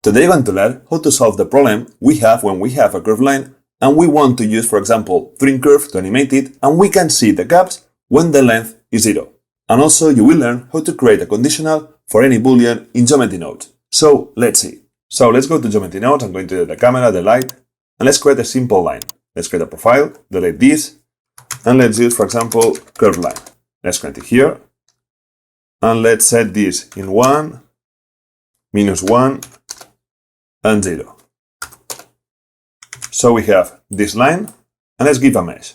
Today we're going to learn how to solve the problem we have when we have a curved line and we want to use, for example, trim curve to animate it, and we can see the gaps when the length is 0. And also you will learn how to create a conditional for any Boolean in Geometry Nodes. So let's see. So let's go to Geometry Nodes. I'm going to the camera, the light, and let's create a simple line. Let's create a profile, delete this, and let's use, for example, curved line. Let's create it here, and let's set this in 1, -1, and 0. So we have this line, and let's give a mesh.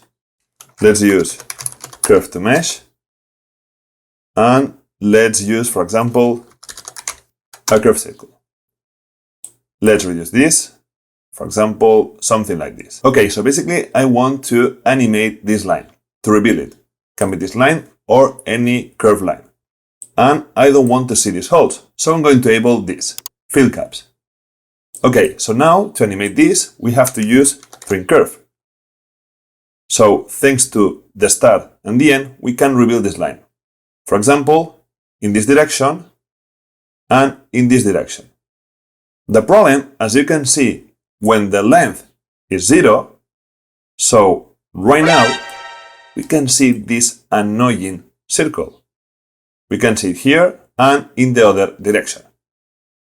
Let's use curve to mesh, and let's use, for example, a curved circle. Let's reduce this, for example, something like this. Okay, so basically I want to animate this line, to reveal it. Can be this line or any curved line. And I don't want to see these holes, so I'm going to enable this, fill caps. Okay, so now to animate this, we have to use trim curve. So thanks to the start and the end, we can reveal this line. For example, in this direction and in this direction. The problem, as you can see, when the length is 0, so right now we can see this annoying circle. We can see it here and in the other direction.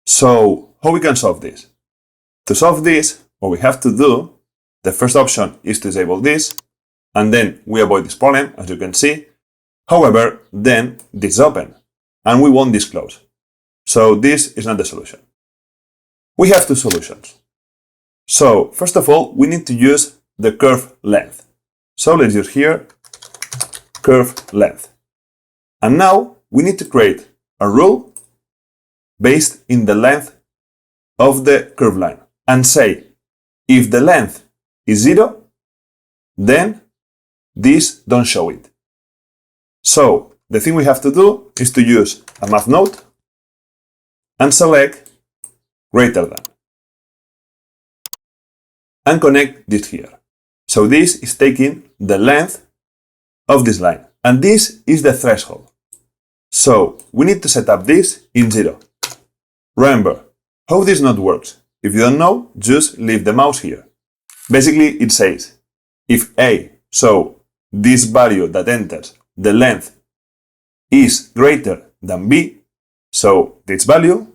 So how we can solve this? To solve this, what we have to do, the first option is to disable this, and then we avoid this problem, as you can see. However, then this is open, and we want this closed. So this is not the solution. We have two solutions. So first of all, we need to use the curve length. So let's use here curve length. And now we need to create a rule based in the length of the curved line and say, if the length is 0, then this don't show it. So the thing we have to do is to use a math node and select greater than and connect this here. So this is taking the length of this line, and this is the threshold. So we need to set up this in 0. Remember how this node works. If you don't know, just leave the mouse here. Basically it says if A, so this value that enters the length, is greater than B, so this value,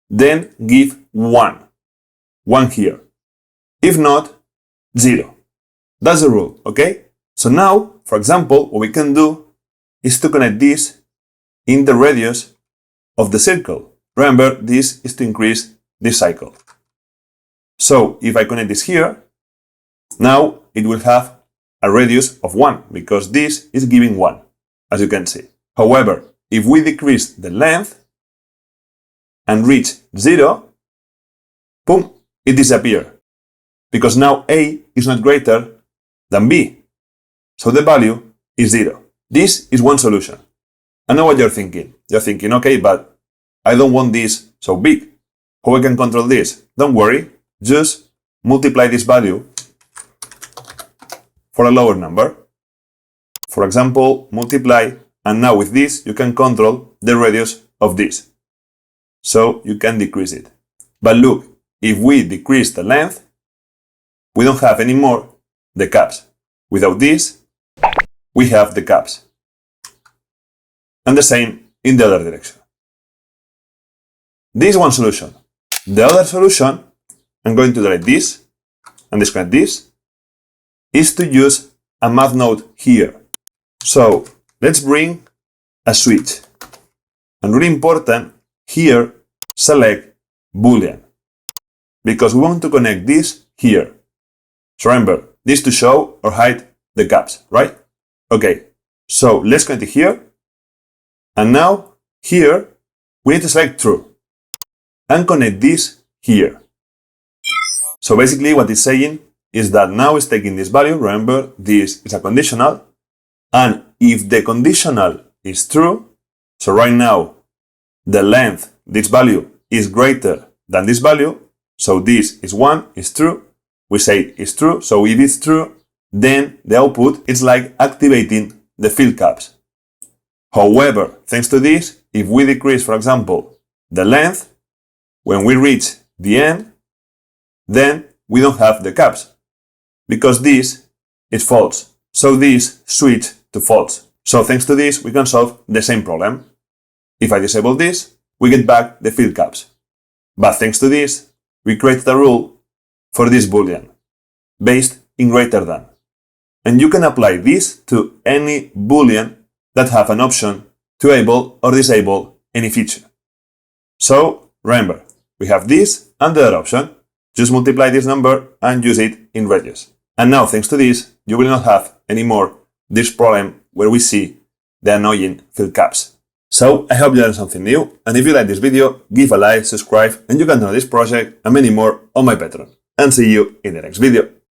then give 1 here. If not, 0. That's the rule, okay? So now, for example, what we can do is to connect this in the radius of the circle. Remember, this is to increase this cycle. So if I connect this here, now it will have a radius of 1 because this is giving 1, as you can see. However, if we decrease the length and reach 0, boom, it disappears. Because now A is not greater than B. So the value is 0. This is one solution. I know what you're thinking. You're thinking, okay, but I don't want this so big. How I can control this? Don't worry. Just multiply this value for a lower number. For example, multiply, and now with this, you can control the radius of this. So you can decrease it. But look, if we decrease the length, we don't have anymore the caps. Without this, we have the caps. And the same in the other direction. This is one solution. The other solution, I'm going to delete this and disconnect this, is to use a math node here. So let's bring a switch. And really important, here, select Boolean. Because we want to connect this here. So remember, this to show or hide the gaps, right? Okay, so let's connect it here. And now, here, we need to select true. And connect this here. So basically what it's saying is that now it's taking this value. Remember, this is a conditional. And if the conditional is true, so right now, the length, this value, is greater than this value. So this is 1, is true. We say it's true. So if it's true, then the output is like activating the fill caps. However, thanks to this, if we decrease, for example, the length, when we reach the end, then we don't have the caps, because this is false. So this switch to false. So thanks to this, we can solve the same problem. If I disable this, we get back the field caps. But thanks to this, we created a rule for this Boolean, based in greater than. And you can apply this to any Boolean that have an option to enable or disable any feature. So remember, we have this and the other option. Just multiply this number and use it in radius. And now, thanks to this, you will not have anymore this problem where we see the annoying field caps. So I hope you learned something new, and if you like this video, give a like, subscribe, and you can download this project and many more on my Patreon. And see you in the next video.